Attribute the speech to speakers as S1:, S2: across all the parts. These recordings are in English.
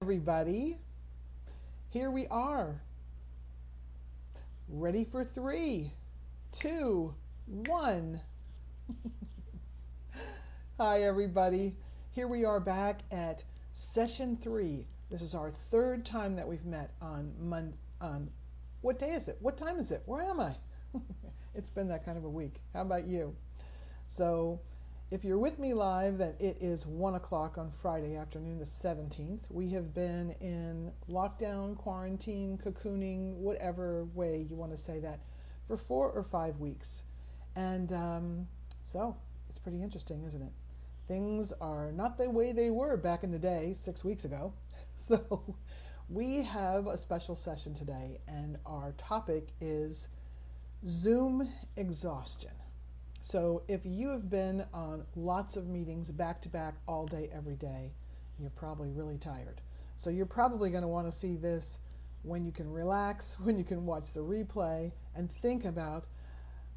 S1: Everybody. Here we are, ready for three, two, one. Hi, everybody. Here we are back at session three. This is our third time that we've met on On what day is it? What time is it? Where am I? It's been that kind of a week. How about you? So, if you're with me live, then it is 1 o'clock on Friday afternoon, the 17th. We have been in lockdown, quarantine, cocooning, whatever way you want to say that, for 4 or 5 weeks. And it's pretty interesting, isn't it? Things are not the way they were back in the day, 6 weeks ago. So, we have a special session today, and our topic is Zoom exhaustion. So if you have been on lots of meetings back to back all day, every day, you're probably really tired. So you're probably going to want to see this when you can relax, when you can watch the replay, and think about,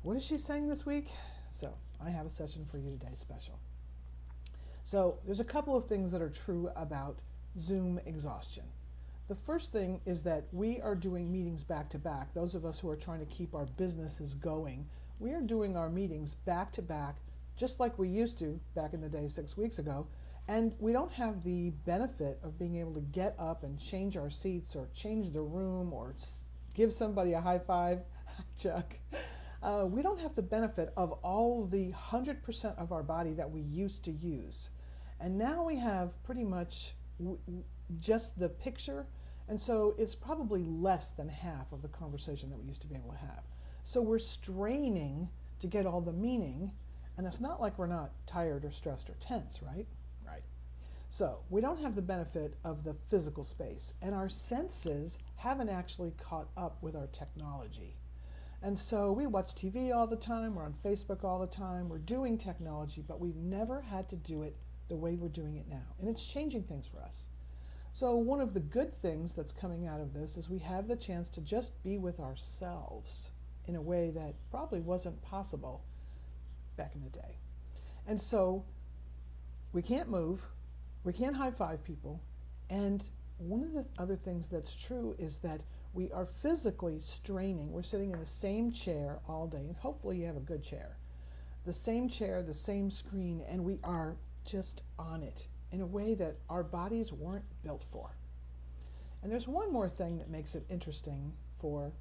S1: what is she saying this week? So I have a session for you today, special. So there's a couple of things that are true about Zoom exhaustion. The first thing is that we are doing meetings back to back. Those of us who are trying to keep our businesses going, we are doing our meetings back to back, just like we used to back in the day 6 weeks ago. And we don't have the benefit of being able to get up and change our seats or change the room or give somebody a high five. Chuck. We don't have the benefit of all the 100% of our body that we used to use. And now we have pretty much just the picture. And so it's probably less than half of the conversation that we used to be able to have. So we're straining to get all the meaning, and it's not like we're not tired or stressed or tense, right? Right. So we don't have the benefit of the physical space, and our senses haven't actually caught up with our technology. And so we watch TV all the time, we're on Facebook all the time, we're doing technology, but we've never had to do it the way we're doing it now. And it's changing things for us. So one of the good things that's coming out of this is we have the chance to just be with ourselves in a way that probably wasn't possible back in the day. And so we can't move, we can't high five people, and one of the other things that's true is that we are physically straining. We're sitting in the same chair all day, and hopefully you have a good chair. The same chair, the same screen, and we are just on it in a way that our bodies weren't built for. And there's one more thing that makes it interesting for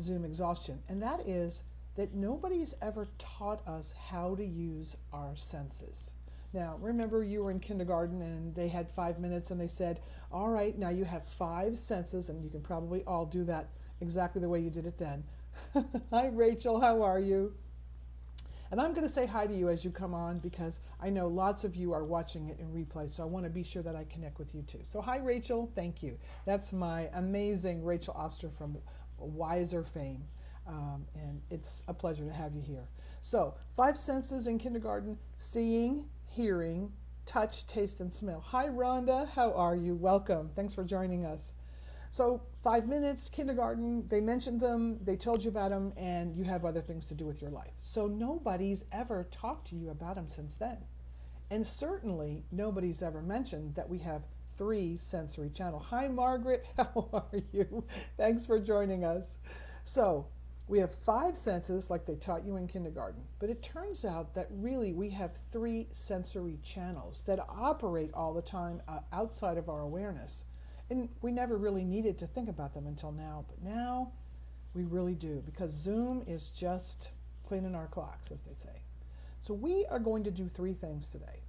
S1: Zoom exhaustion, and that is that nobody's ever taught us how to use our senses. Now, remember you were in kindergarten and they had 5 minutes and they said, all right, now you have 5 senses, and you can probably all do that exactly the way you did it then. Hi, Rachel, how are you? And I'm going to say hi to you as you come on because I know lots of you are watching it in replay, so I want to be sure that I connect with you too. So hi, Rachel. Thank you. That's my amazing Rachel Oster from Wiser fame, and it's a pleasure to have you here. So 5 senses in kindergarten: seeing, hearing, touch, taste, and smell. Hi, Rhonda. How are you? Welcome. Thanks for joining us. So 5 minutes, kindergarten, they mentioned them, they told you about them, and you have other things to do with your life. So nobody's ever talked to you about them since then. And certainly nobody's ever mentioned that we have 3 sensory channels. Hi, Margaret. How are you? Thanks for joining us. So we have 5 senses like they taught you in kindergarten, but it turns out that really we have 3 sensory channels that operate all the time outside of our awareness. And we never really needed to think about them until now, but now we really do, because Zoom is just cleaning our clocks, as they say. So we are going to do 3 things today.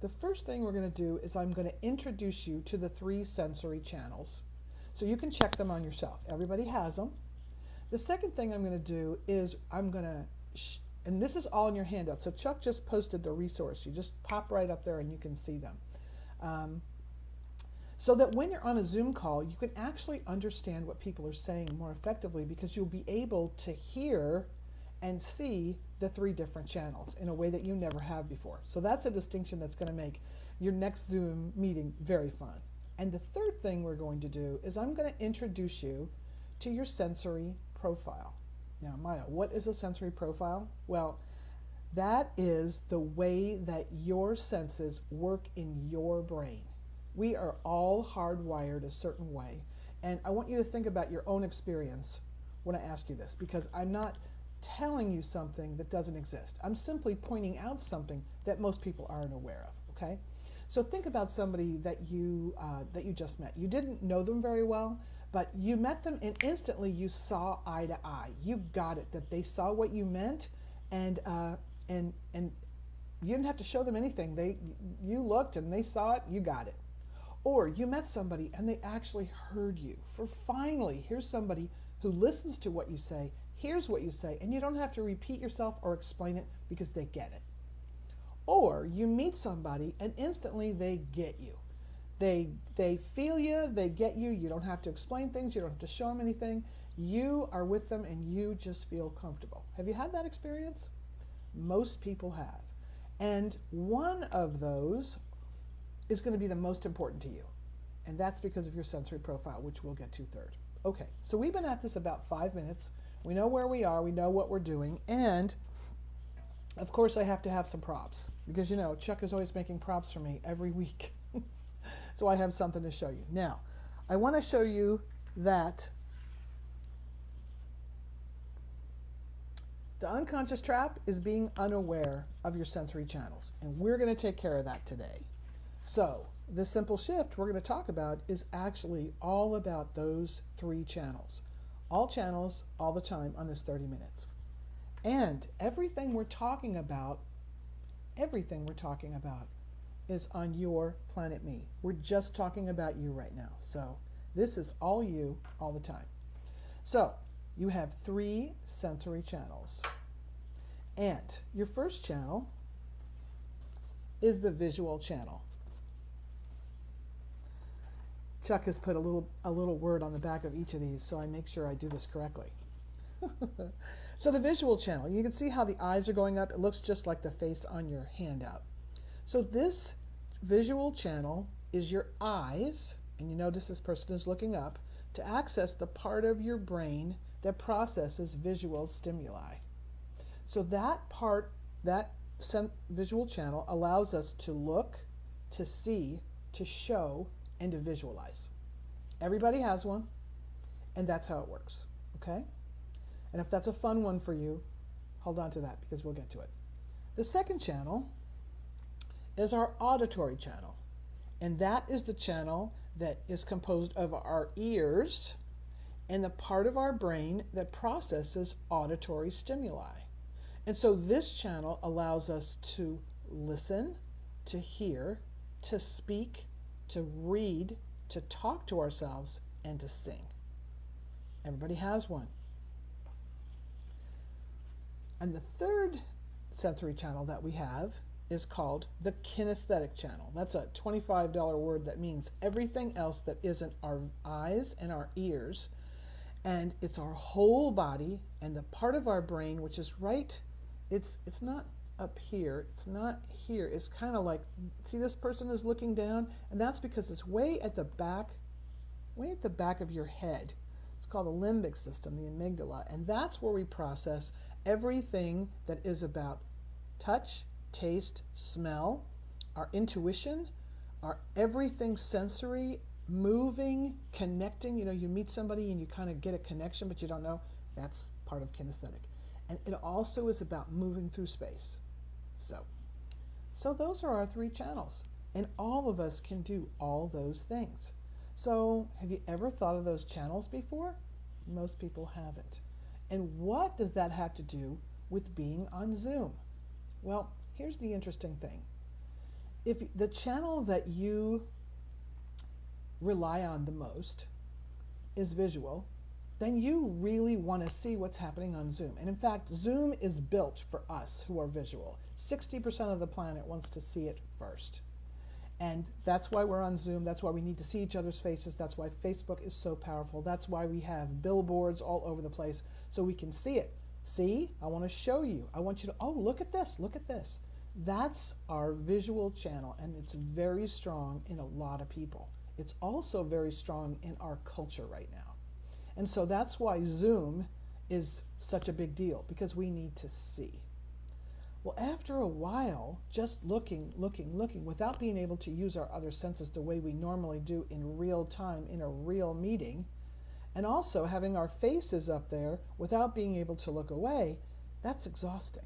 S1: The first thing we're going to do is I'm going to introduce you to the 3 sensory channels, so you can check them on yourself. Everybody has them. The second thing I'm going to do is I'm going to, and this is all in your handout, so Chuck just posted the resource. You just pop right up there and you can see them. So that when you're on a Zoom call, you can actually understand what people are saying more effectively, because you'll be able to hear and see the 3 different channels in a way that you never have before. So that's a distinction that's going to make your next Zoom meeting very fun. And the third thing we're going to do is I'm going to introduce you to your sensory profile. Now, Maya, what is a sensory profile? Well, that is the way that your senses work in your brain. We are all hardwired a certain way. And I want you to think about your own experience when I ask you this, because I'm not telling you something that doesn't exist. I'm simply pointing out something that most people aren't aware of, okay? So think about somebody that you just met. You didn't know them very well, but you met them and instantly you saw eye to eye. You got it, that they saw what you meant, and you didn't have to show them anything. You looked and they saw it, you got it. Or you met somebody and they actually heard you. For finally, here's somebody who listens to what you say, hears what you say, and you don't have to repeat yourself or explain it because they get it. Or you meet somebody and instantly they get you. They feel you, they get you. You don't have to explain things, you don't have to show them anything. You are with them and you just feel comfortable. Have you had that experience? Most people have. And one of those is going to be the most important to you. And that's because of your sensory profile, which we'll get to third. Okay, so we've been at this about 5 minutes. We know where we are, we know what we're doing, and of course I have to have some props because you know Chuck is always making props for me every week. So I have something to show you. Now, I want to show you that the unconscious trap is being unaware of your sensory channels, and we're going to take care of that today. So the simple shift we're going to talk about is actually all about those 3 channels. All channels, all the time on this 30 minutes. And everything we're talking about is on your planet me. We're just talking about you right now. So this is all you, all the time. So you have 3 sensory channels. And your first channel is the visual channel. Chuck has put a little word on the back of each of these, so I make sure I do this correctly. So the visual channel, you can see how the eyes are going up. It looks just like the face on your handout. So this visual channel is your eyes, and you notice this person is looking up, to access the part of your brain that processes visual stimuli. So that part, that visual channel allows us to look, to see, to show, and to visualize. Everybody has one, and that's how it works, okay? And if that's a fun one for you, hold on to that because we'll get to it. The second channel is our auditory channel, and that is the channel that is composed of our ears and the part of our brain that processes auditory stimuli. And so this channel allows us to listen, to hear, to speak, to read, to talk to ourselves, and to sing. Everybody has one. And the third sensory channel that we have is called the kinesthetic channel. That's a $25 word that means everything else that isn't our eyes and our ears. And it's our whole body and the part of our brain which is right, it's not up here, it's not here, it's kind of like, see this person is looking down, and that's because it's way at the back of your head. It's called the limbic system, the amygdala, and that's where we process everything that is about touch, taste, smell, our intuition, our everything sensory, moving, connecting. You know, you meet somebody and you kind of get a connection, but you don't know. That's part of kinesthetic. And it also is about moving through space. So those are our 3 channels, and all of us can do all those things. So have you ever thought of those channels before? Most people haven't. And what does that have to do with being on Zoom? Well, here's the interesting thing. If the channel that you rely on the most is visual, then you really want to see what's happening on Zoom. And in fact, Zoom is built for us who are visual. 60% of the planet wants to see it first. And that's why we're on Zoom. That's why we need to see each other's faces. That's why Facebook is so powerful. That's why we have billboards all over the place so we can see it. See, I want to show you. I want you to, oh, look at this, look at this. That's our visual channel, and it's very strong in a lot of people. It's also very strong in our culture right now. And so that's why Zoom is such a big deal, because we need to see. Well, after a while, just looking, without being able to use our other senses the way we normally do in real time in a real meeting, and also having our faces up there without being able to look away, that's exhausting.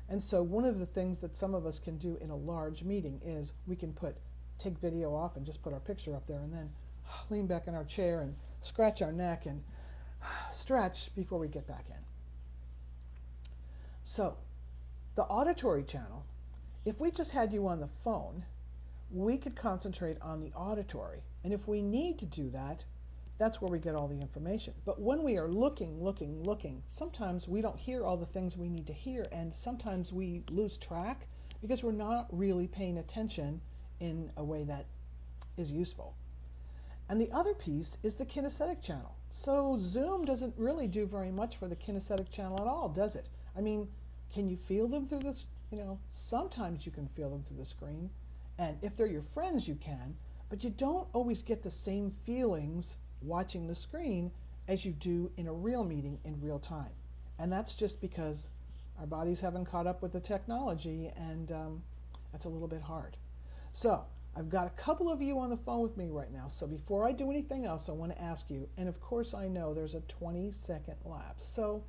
S1: And so one of the things that some of us can do in a large meeting is we can take video off and just put our picture up there and then lean back in our chair and scratch our neck and stretch before we get back in. So the auditory channel, if we just had you on the phone, we could concentrate on the auditory. And if we need to do that, that's where we get all the information. But when we are looking, sometimes we don't hear all the things we need to hear, and sometimes we lose track because we're not really paying attention in a way that is useful. And the other piece is the kinesthetic channel. So Zoom doesn't really do very much for the kinesthetic channel at all, does it? I mean, can you feel them through this? Sometimes you can feel them through the screen, and if they're your friends, you can, but you don't always get the same feelings watching the screen as you do in a real meeting in real time. And that's just because our bodies haven't caught up with the technology, and that's a little bit hard. So I've got a couple of you on the phone with me right now, so before I do anything else, I want to ask you, and of course I know there's a 20-second lapse, so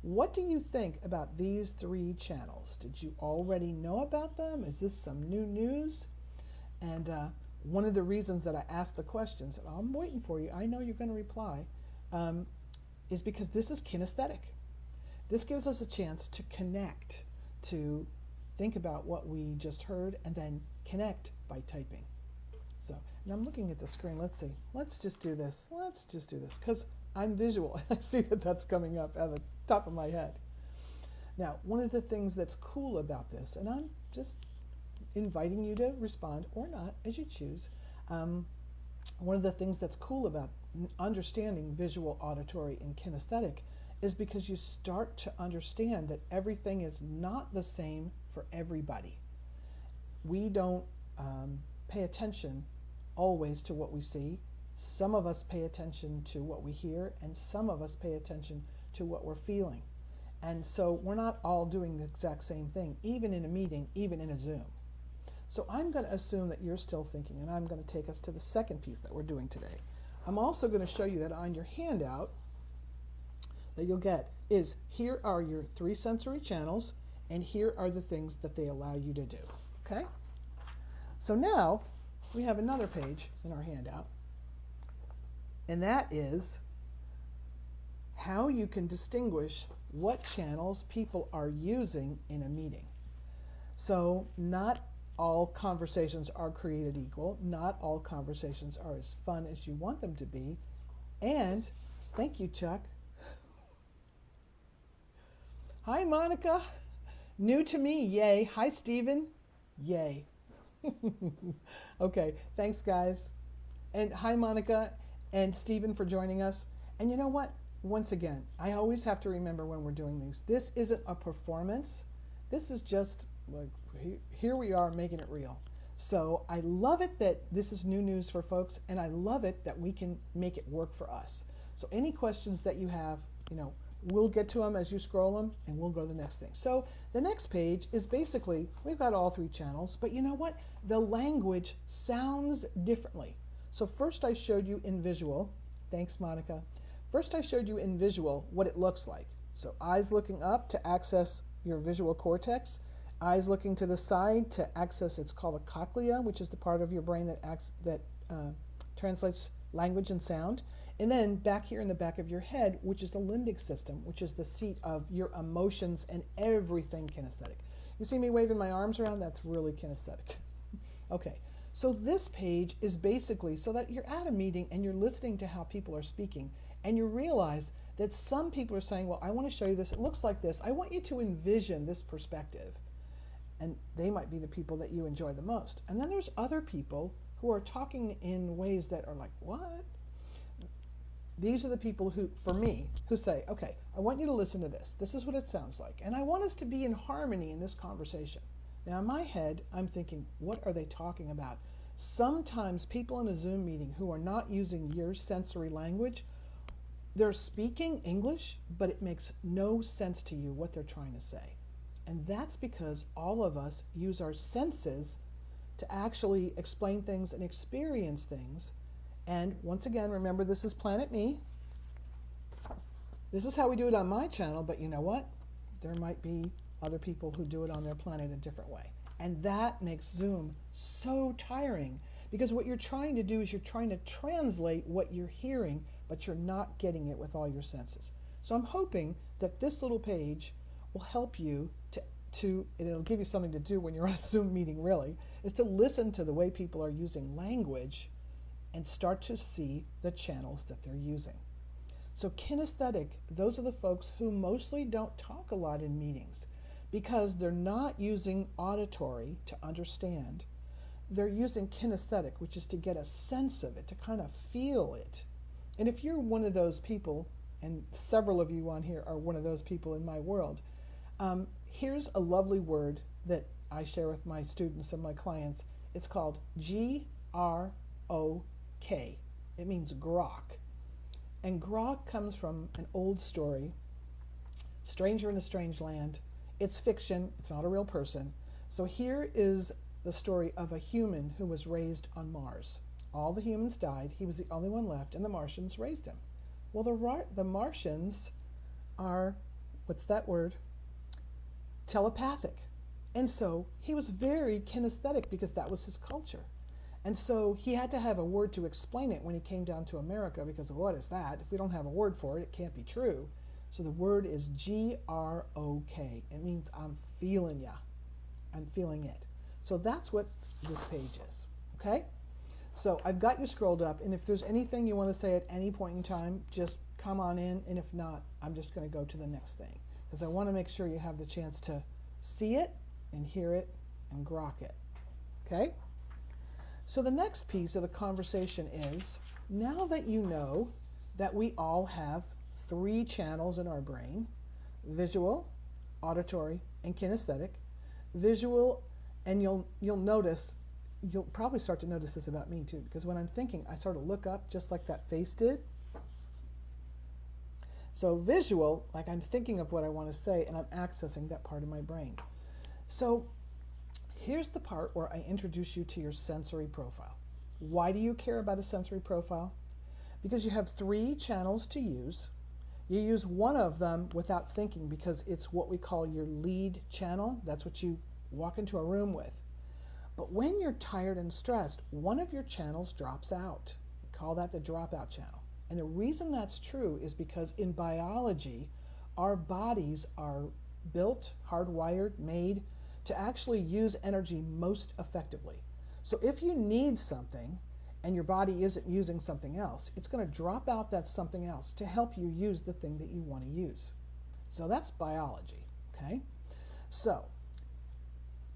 S1: what do you think about these 3 channels? Did you already know about them? Is this some new news? And one of the reasons that I asked the questions, and I'm waiting for you, I know you're going to reply, is because this is kinesthetic. This gives us a chance to connect, to think about what we just heard, and then connect by typing. So, and I'm looking at the screen. Let's see. Let's just do this, because I'm visual. I see that that's coming up at the top of my head. Now, one of the things that's cool about this, and I'm just inviting you to respond or not, as you choose. One of the things that's cool about understanding visual, auditory, and kinesthetic is because you start to understand that everything is not the same for everybody. We don't pay attention always to what we see. Some of us pay attention to what we hear, and some of us pay attention to what we're feeling. And so we're not all doing the exact same thing, even in a meeting, even in a Zoom. So I'm going to assume that you're still thinking, and I'm going to take us to the second piece that we're doing today. I'm also going to show you that on your handout that you'll get is here are your 3 sensory channels, and here are the things that they allow you to do. Okay? So now we have another page in our handout, and that is how you can distinguish what channels people are using in a meeting. So not all conversations are created equal. Not all conversations are as fun as you want them to be. And thank you, Chuck. Hi, Monica. New to me, yay. Hi, Stephen. Yay. Okay, thanks, guys. And hi, Monica and Stephen, for joining us. And you know what? Once again, I always have to remember when we're doing these, this isn't a performance. This is just like, here we are making it real. So I love it that this is new news for folks, and I love it that we can make it work for us. So any questions that you have, we'll get to them as you scroll them, and we'll go to the next thing. So the next page is basically, we've got all 3 channels, but you know what? The language sounds differently. So first I showed you in visual. Thanks, Monica. First I showed you in visual what it looks like. So eyes looking up to access your visual cortex, eyes looking to the side to access, it's called a cochlea, which is the part of your brain that translates language and sound. And then back here in the back of your head, which is the limbic system, which is the seat of your emotions and everything kinesthetic. You see me waving my arms around? That's really kinesthetic. Okay, so this page is basically so that you're at a meeting and you're listening to how people are speaking, and you realize that some people are saying, well, I want to show you this. It looks like this. I want you to envision this perspective. And they might be the people that you enjoy the most. And then there's other people who are talking in ways that are like, what? These are the people who, for me, who say, okay, I want you to listen to this. This is what it sounds like. And I want us to be in harmony in this conversation. Now, in my head, I'm thinking, what are they talking about? Sometimes people in a Zoom meeting who are not using your sensory language, they're speaking English, but it makes no sense to you what they're trying to say. And that's because all of us use our senses to actually explain things and experience things. And once again, remember, this is Planet Me. This is how we do it on my channel, but you know what? There might be other people who do it on their planet a different way. And that makes Zoom so tiring, because what you're trying to do is you're trying to translate what you're hearing, but you're not getting it with all your senses. So I'm hoping that this little page will help you to and it'll give you something to do when you're on a Zoom meeting, really, is to listen to the way people are using language and start to see the channels that they're using. So kinesthetic, those are the folks who mostly don't talk a lot in meetings because they're not using auditory to understand. They're using kinesthetic, which is to get a sense of it, to kind of feel it. And if you're one of those people, and several of you on here are one of those people in my world, here's a lovely word that I share with my students and my clients. It's called Grok. It means grok. And grok comes from an old story, Stranger in a Strange Land. It's fiction, it's not a real person. So here is the story of a human who was raised on Mars. All the humans died, he was the only one left, and the Martians raised him. Well, the Martians are, what's that word? Telepathic. And so he was very kinesthetic because that was his culture. And so he had to have a word to explain it when he came down to America, because what is that? If we don't have a word for it, it can't be true. So the word is Grok. It means I'm feeling ya. I'm feeling it. So that's what this page is. Okay? So I've got you scrolled up, and if there's anything you want to say at any point in time, just come on in, and if not, I'm just going to go to the next thing, because I want to make sure you have the chance to see it and hear it and grok it. Okay? So the next piece of the conversation is, now that you know that we all have 3 channels in our brain, visual, auditory, and kinesthetic. Visual, and you'll notice, you'll probably start to notice this about me too, because when I'm thinking, I sort of look up just like that face did. So visual, like I'm thinking of what I want to say, and I'm accessing that part of my brain. So here's the part where I introduce you to your sensory profile. Why do you care about a sensory profile? Because you have 3 channels to use. You use one of them without thinking because it's what we call your lead channel. That's what you walk into a room with. But when you're tired and stressed, one of your channels drops out. We call that the dropout channel. And the reason that's true is because in biology, our bodies are built, hardwired, made to actually use energy most effectively. So if you need something and your body isn't using something else, it's going to drop out that something else to help you use the thing that you want to use. So that's biology, okay? So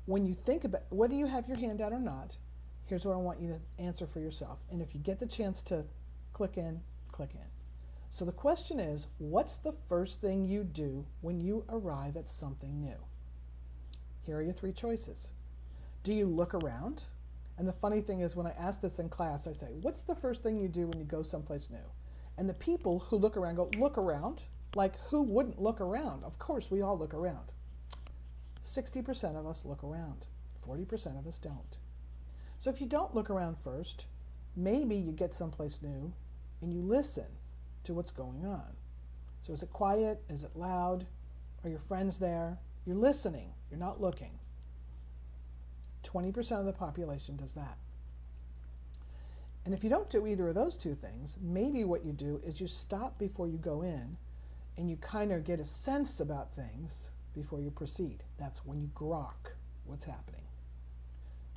S1: when you think about whether you have your hand out or not, here's what I want you to answer for yourself. And if you get the chance to click in, click in. So the question is, what's the first thing you do when you arrive at something new? Here are your 3 choices. Do you look around? And the funny thing is, when I ask this in class, I say, what's the first thing you do when you go someplace new? And the people who look around go, look around? Like, who wouldn't look around? Of course, we all look around. 60% of us look around. 40% of us don't. So if you don't look around first, maybe you get someplace new and you listen to what's going on. So is it quiet? Is it loud? Are your friends there? You're listening. You're not looking. 20% of the population does that. And if you don't do either of those 2 things, maybe what you do is you stop before you go in and you kind of get a sense about things before you proceed. That's when you grok what's happening.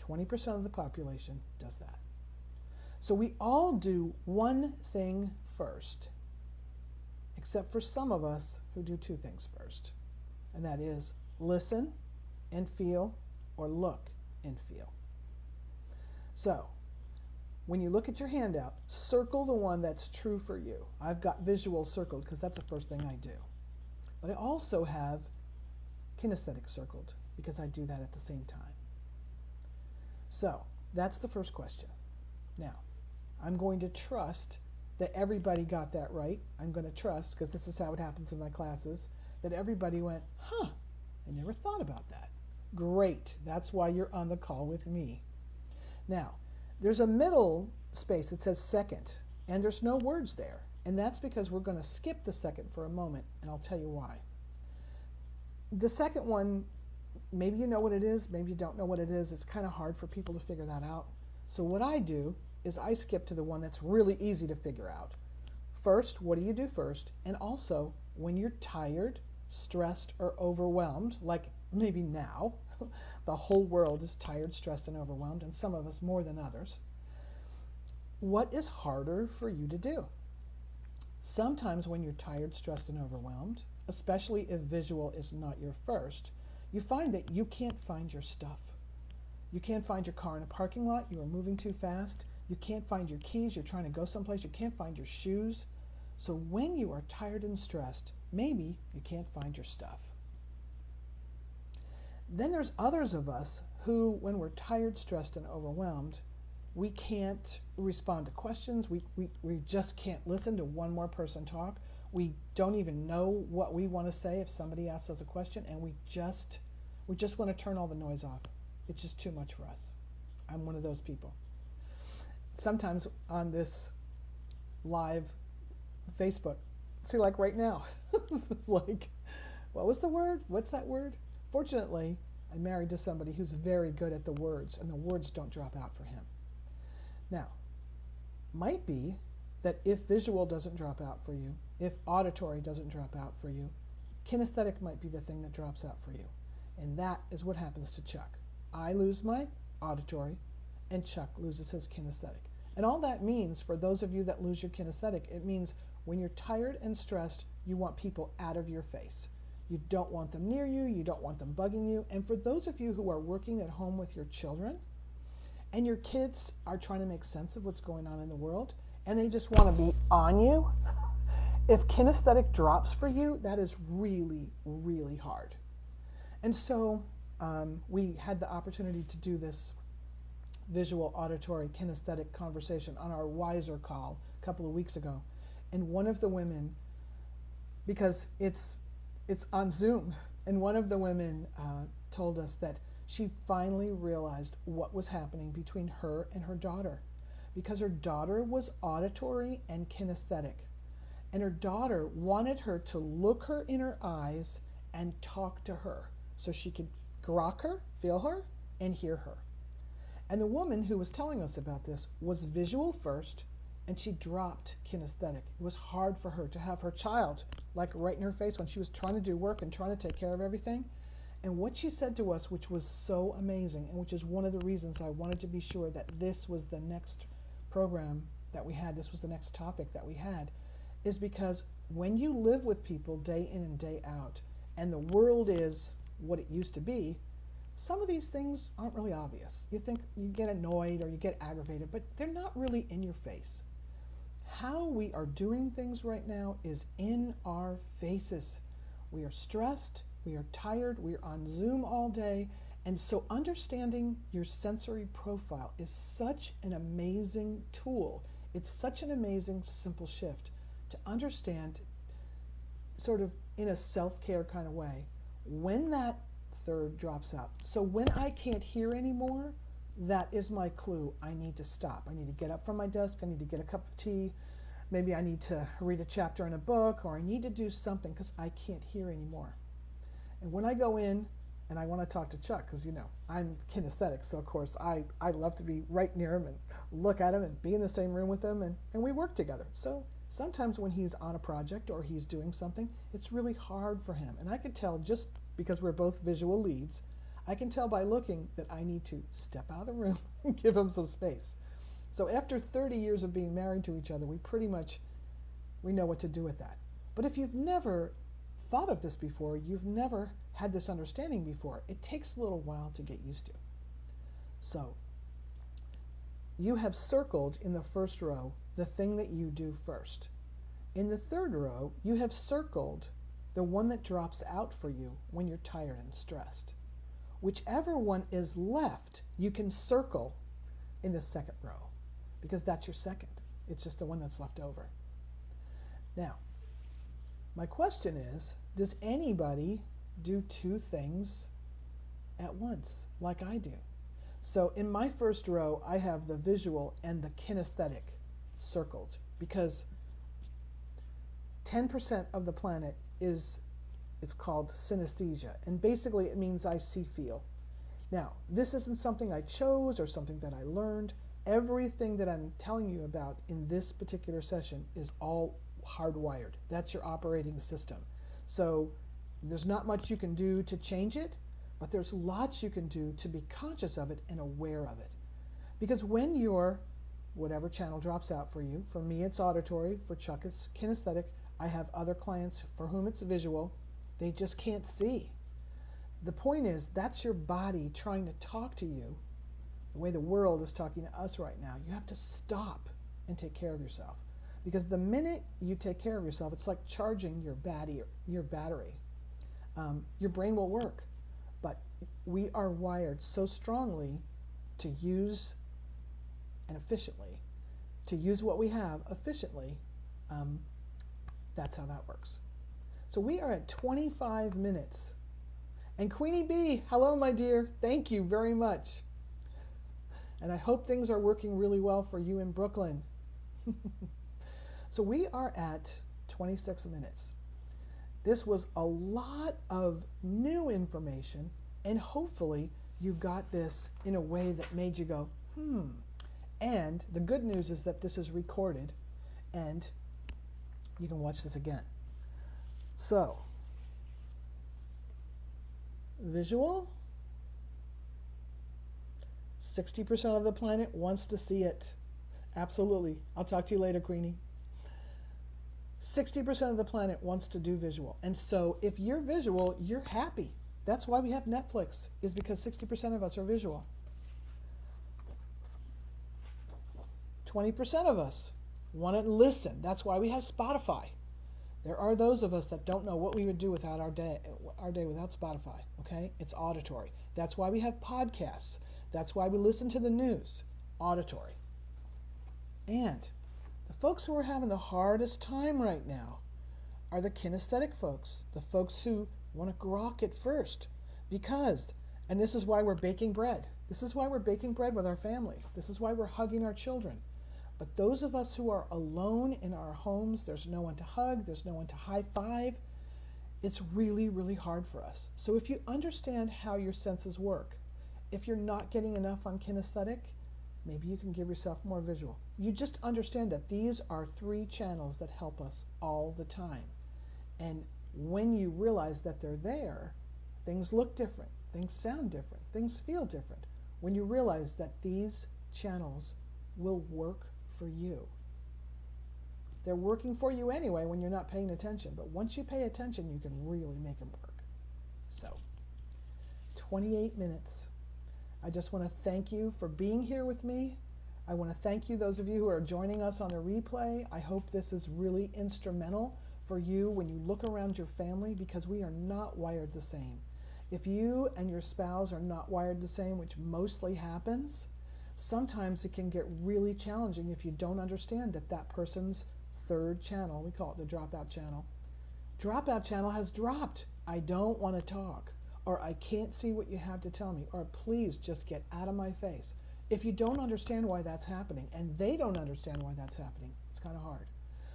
S1: 20% of the population does that. So we all do one thing first, except for some of us who do 2 things first. And that is listen and feel, or look and feel. So when you look at your handout, circle the one that's true for you. I've got visual circled because that's the first thing I do. But I also have kinesthetic circled because I do that at the same time. So that's the first question. Now, I'm going to trust that everybody got that right. I'm going to trust, because this is how it happens in my classes, that everybody went, huh, I never thought about that. Great. That's why you're on the call with me. Now, there's a middle space that says second, and there's no words there. And that's because we're going to skip the second for a moment, and I'll tell you why. The second one, maybe you know what it is, maybe you don't know what it is. It's kind of hard for people to figure that out. So what I do is I skip to the one that's really easy to figure out. First, what do you do first? And also, when you're tired, stressed, or overwhelmed, like maybe now, the whole world is tired, stressed, and overwhelmed, and some of us more than others. What is harder for you to do? Sometimes when you're tired, stressed, and overwhelmed, especially if visual is not your first, you find that you can't find your stuff. You can't find your car in a parking lot, you are moving too fast, you can't find your keys, you're trying to go someplace, you can't find your shoes. So when you are tired and stressed, maybe you can't find your stuff. Then there's others of us who, when we're tired, stressed, and overwhelmed, we can't respond to questions, we just can't listen to one more person talk. We don't even know what we want to say if somebody asks us a question, and we just want to turn all the noise off. It's just too much for us. I'm one of those people. Sometimes on this live Facebook, see, like right now, it's like, what was the word? What's that word? Fortunately, I'm married to somebody who's very good at the words, and the words don't drop out for him. Now, might be that if visual doesn't drop out for you, if auditory doesn't drop out for you, kinesthetic might be the thing that drops out for you. And that is what happens to Chuck. I lose my auditory, and Chuck loses his kinesthetic. And all that means, for those of you that lose your kinesthetic, it means when you're tired and stressed, you want people out of your face. You don't want them near you, you don't want them bugging you. And for those of you who are working at home with your children, and your kids are trying to make sense of what's going on in the world, and they just want to be on you, if kinesthetic drops for you, that is really, really hard. And so we had the opportunity to do this visual, auditory, kinesthetic conversation on our Wiser call a couple of weeks ago. And one of the women, because it's on Zoom, and one of the women told us that she finally realized what was happening between her and her daughter, because her daughter was auditory and kinesthetic. And her daughter wanted her to look her in her eyes and talk to her so she could grok her, feel her, and hear her. And the woman who was telling us about this was visual first, and she dropped kinesthetic. It was hard for her to have her child like right in her face when she was trying to do work and trying to take care of everything. And what she said to us, which was so amazing, and which is one of the reasons I wanted to be sure that this was the next program that we had, this was the next topic that we had, is because when you live with people day in and day out, and the world is what it used to be, some of these things aren't really obvious. You think you get annoyed or you get aggravated, but they're not really in your face. How we are doing things right now is in our faces. We are stressed, we are tired, we are on Zoom all day, and so understanding your sensory profile is such an amazing tool. It's such an amazing, simple shift to understand, sort of in a self-care kind of way, when that third drops out. So when I can't hear anymore, that is my clue. I need to stop. I need to get up from my desk. I need to get a cup of tea. Maybe I need to read a chapter in a book, or I need to do something because I can't hear anymore. And when I go in and I want to talk to Chuck, because, you know, I'm kinesthetic, so of course I love to be right near him and look at him and be in the same room with him, and we work together. So sometimes when he's on a project or he's doing something, it's really hard for him. And I can tell, just because we're both visual leads, I can tell by looking that I need to step out of the room and give him some space. So after 30 years of being married to each other, we know what to do with that. But if you've never thought of this before, you've never had this understanding before, it takes a little while to get used to. So you have circled in the first row the thing that you do first. In the third row, you have circled the one that drops out for you when you're tired and stressed. Whichever one is left, you can circle in the second row, because that's your second. It's just the one that's left over. Now, my question is, does anybody do two things at once, like I do. So in my first row, I have the visual and the kinesthetic circled because 10% of the planet is, it's called synesthesia, and basically it means I see, feel. Now, this isn't something I chose or something that I learned. Everything that I'm telling you about in this particular session is all hardwired. That's your operating system. So there's not much you can do to change it, but there's lots you can do to be conscious of it and aware of it. Because when your whatever channel drops out for you, for me it's auditory, for Chuck it's kinesthetic, I have other clients for whom it's visual, they just can't see. The point is, that's your body trying to talk to you the way the world is talking to us right now. You have to stop and take care of yourself. Because the minute you take care of yourself, it's like charging your battery. Your brain will work. But we are wired so strongly to use and efficiently, to use what we have efficiently. That's how that works. So we are at 25 minutes. And Queenie B, hello, my dear. Thank you very much. And I hope things are working really well for you in Brooklyn. So we are at 26 minutes. This was a lot of new information, and hopefully you got this in a way that made you go, And the good news is that this is recorded, and you can watch this again. So, visual, 60% of the planet wants to see it. Absolutely. I'll talk to you later, Queenie. 60% of the planet wants to do visual. And so if you're visual, you're happy. That's why we have Netflix, is because 60% of us are visual. 20% of us want to listen. That's why we have Spotify. There are those of us that don't know what we would do without our day without Spotify, okay? It's auditory. That's why we have podcasts. That's why we listen to the news. Auditory. And the folks who are having the hardest time right now are the kinesthetic folks, the folks who want to grok it first. Because, and this is why we're baking bread. This is why we're baking bread with our families. This is why we're hugging our children. But those of us who are alone in our homes, there's no one to hug, there's no one to high five, it's really, really hard for us. So if you understand how your senses work, if you're not getting enough on kinesthetic, maybe you can give yourself more visual. You just understand that these are 3 channels that help us all the time. And when you realize that they're there, things look different, things sound different, things feel different. When you realize that these channels will work for you. They're working for you anyway when you're not paying attention, but once you pay attention, you can really make them work. So, 28 minutes. I just want to thank you for being here with me. I want to thank you, those of you who are joining us on a replay. I hope this is really instrumental for you when you look around your family, because we are not wired the same. If you and your spouse are not wired the same, which mostly happens, sometimes it can get really challenging if you don't understand that that person's 3rd channel, we call it the dropout channel has dropped. I don't want to talk, or I can't see what you have to tell me, or please just get out of my face. If you don't understand why that's happening, and they don't understand why that's happening, it's kind of hard.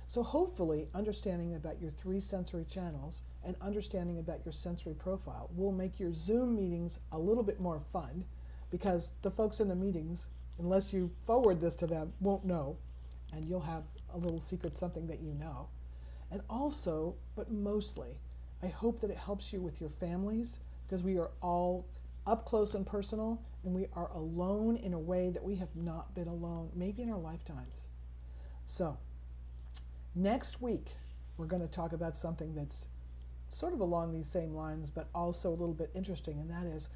S1: So hopefully understanding about your 3 sensory channels and understanding about your sensory profile will make your Zoom meetings a little bit more fun, because the folks in the meetings, unless you forward this to them, won't know, and you'll have a little secret something that you know. And also, but mostly, I hope that it helps you with your families, because we are all up close and personal, and we are alone in a way that we have not been alone, maybe in our lifetimes. So, next week, we're going to talk about something that's sort of along these same lines, but also a little bit interesting, and that is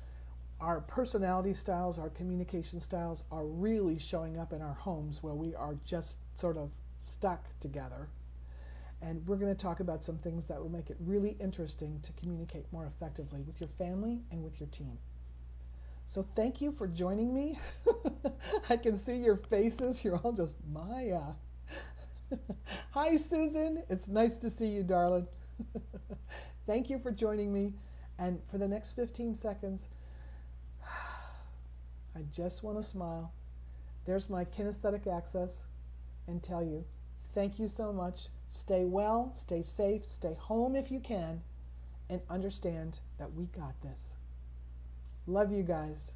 S1: our personality styles, our communication styles are really showing up in our homes where we are just sort of stuck together. And we're going to talk about some things that will make it really interesting to communicate more effectively with your family and with your team. So thank you for joining me. I can see your faces. You're all just Maya. Hi, Susan. It's nice to see you, darling. Thank you for joining me. And for the next 15 seconds, I just want to smile. There's my kinesthetic access and tell you, thank you so much. Stay well, stay safe, stay home if you can, and understand that we got this. Love you guys.